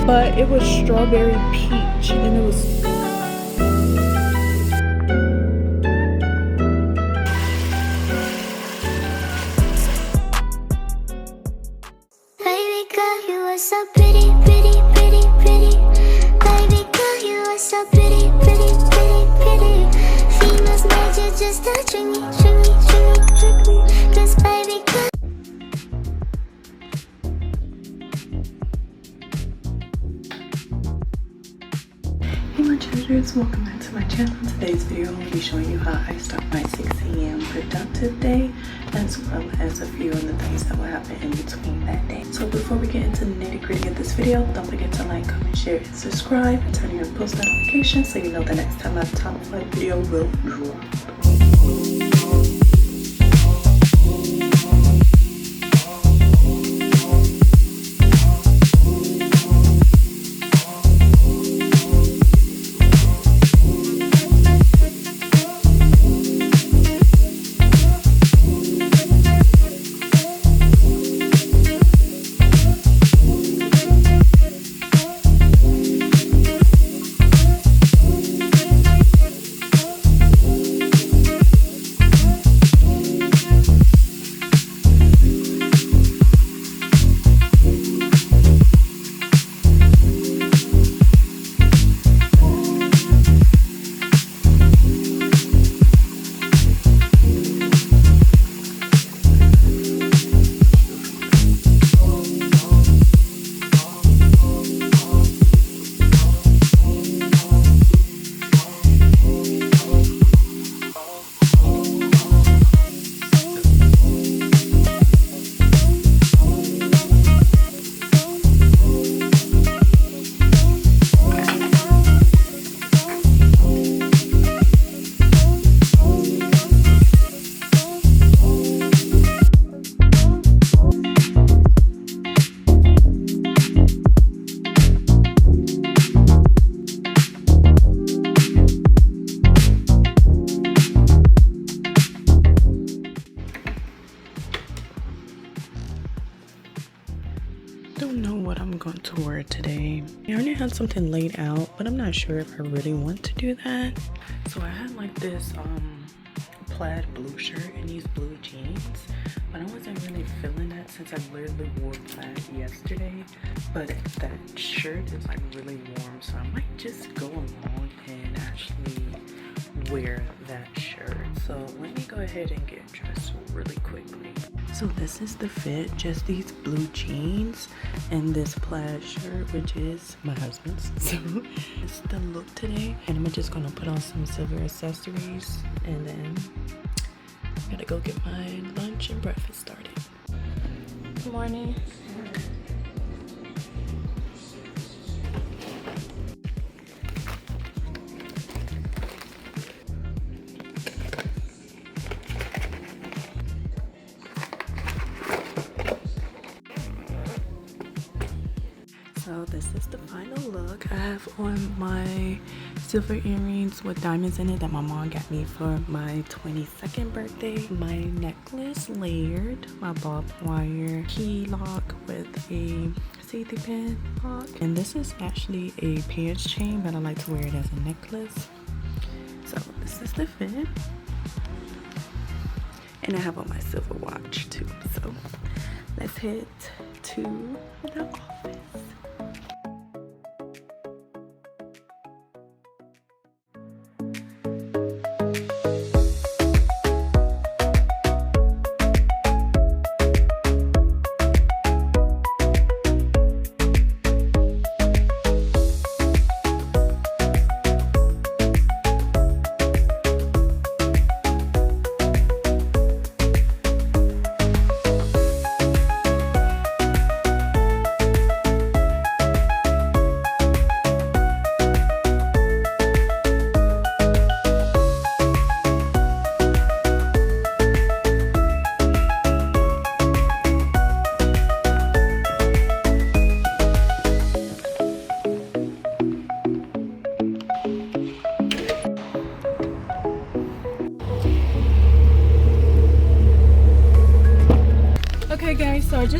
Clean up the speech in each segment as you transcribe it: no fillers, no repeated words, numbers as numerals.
but it was strawberry peach, and it was Baby girl, you are so pretty, pretty, pretty, pretty. Baby girl, you are so pretty, pretty, pretty, pretty. Females made you just to trick me, trick me, trick me, trick me. 'Cause baby girl. Hey my treasures, welcome back to my channel. Today's video I will be showing you how I start my 6 a.m. productive day, as well as a few of the things that will happen in between that day. So before we get into the nitty gritty of this video, don't forget to like, comment, share, and subscribe, and turn on your post notifications so you know the next time my top 5 video will drop. Don't know what I'm going to wear today. I already had something laid out, but I'm not sure if I really want to do that. So I had like this plaid blue shirt and these blue jeans, but I wasn't really feeling that since I literally wore plaid yesterday. But that shirt is like really warm, so I might just go along and actually wear that shirt. So let me go ahead and get dressed really quickly. So this is the fit, just these blue jeans and this plaid shirt, which is my husband's. So it's the look today, and I'm just gonna put on some silver accessories, and then I gotta go get my lunch and breakfast started. good morning. So this is the final look. I have on my silver earrings with diamonds in it that my mom got me for my 22nd birthday. My necklace layered, my barbed wire key lock with a safety pin lock. And this is actually a pants chain, but I like to wear it as a necklace. So this is the fit. And I have on my silver watch too. So let's head to the office.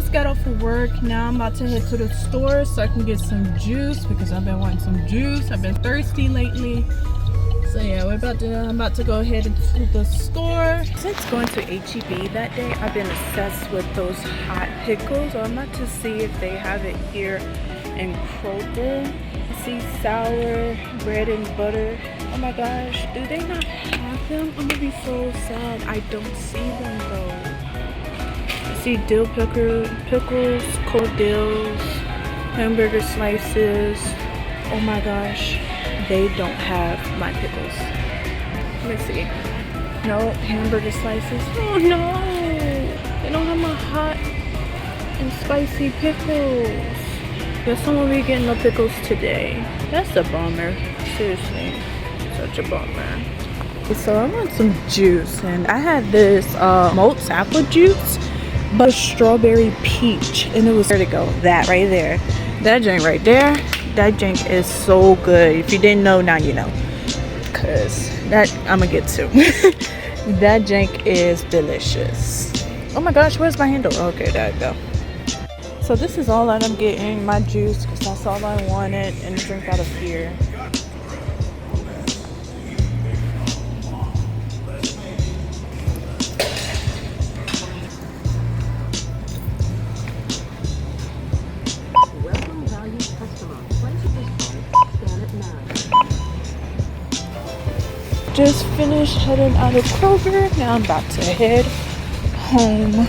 just got off of work. Now I'm about to head to the store so I can get some juice because I've been wanting some juice. I've been thirsty lately. So yeah, I'm about to go ahead into the store. Since going to HEB that day, I've been obsessed with those hot pickles. So I'm about to see if they have it here in Kroger. I see sour bread and butter. Oh my gosh, do they not have them? I'm gonna be so sad. I don't see them though. I see dill pickles, cold dills, hamburger slices. Oh my gosh. They don't have my pickles. Let me see. No hamburger slices. Oh no! They don't have my hot and spicy pickles. Guess I won't be getting no pickles today. That's a bummer. Seriously. Such a bummer. So I want some juice, and I had this Malt's apple juice, but strawberry peach, and it was, where to go? That right there. That drink right there. That drink is so good. If you didn't know, now you know. Cause that I'm gonna get to. That drink is delicious. Oh my gosh, where's my handle? Okay, there you go. So this is all that I'm getting, my juice, because that's all I wanted, and a drink out of here. Just finished heading out of Kroger. Now I'm about to head home.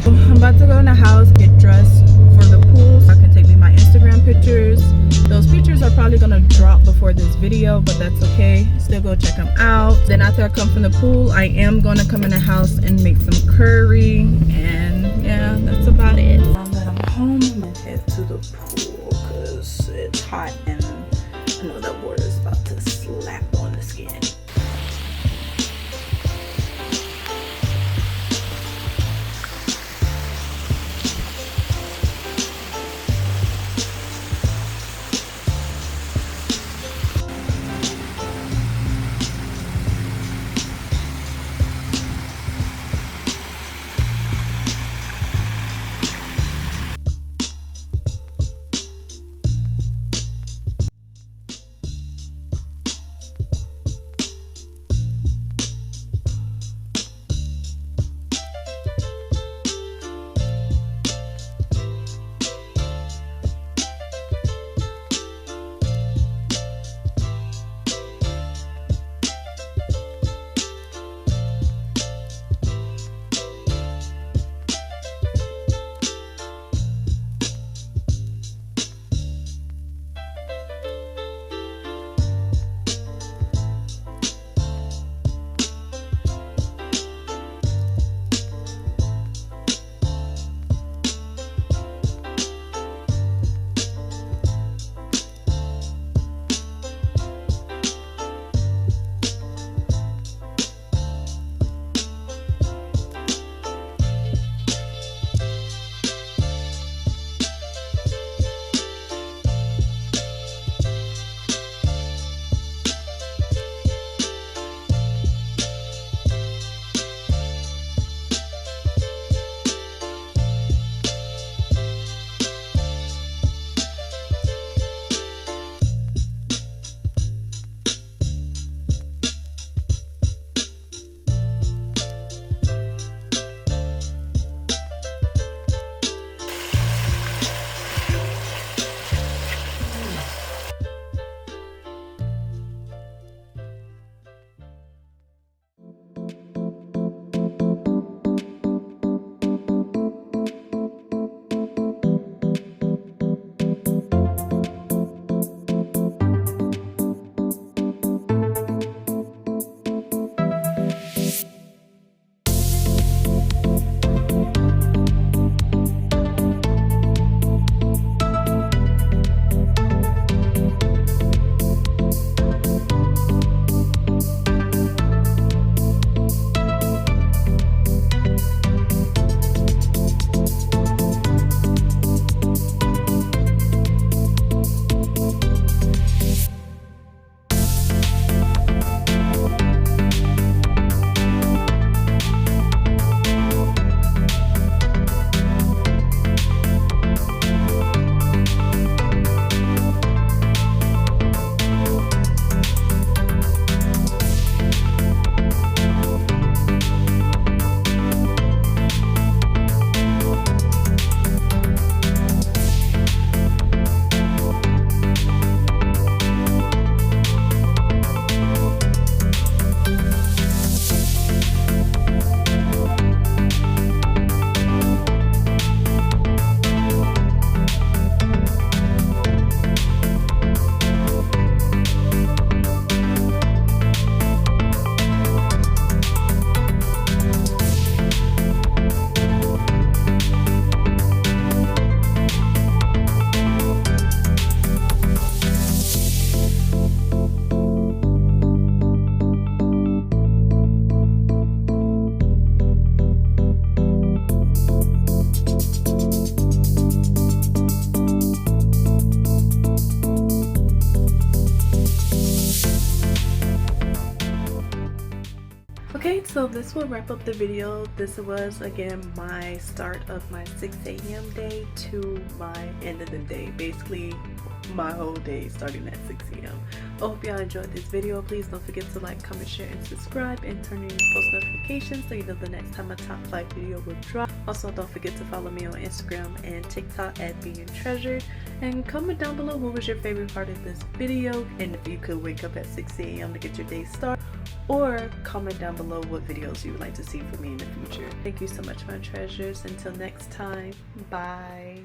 I'm about to go in the house, get dressed for the pool so I can take me my Instagram pictures. Those pictures are probably gonna drop before this video, but that's okay. Still go check them out. Then after I come from the pool, I am gonna come in the house and make some curry. And yeah, that's about it. Now that I'm home, I'm gonna head to the pool because it's hot and I know that water is about to slap on the skin. So this will wrap up the video. This was again my start of my 6 a.m. day to my end of the day. Basically my whole day starting at 6 a.m. I hope y'all enjoyed this video. Please don't forget to like, comment, share, and subscribe, and turn on your post notifications so you know the next time a top 5 video will drop. Also, don't forget to follow me on Instagram and TikTok at Being Treasured, and comment down below what was your favorite part of this video, and if you could wake up at 6 a.m. to get your day started, or comment down below what videos you would like to see from me in the future. Thank you so much, my treasures. Until next time, bye.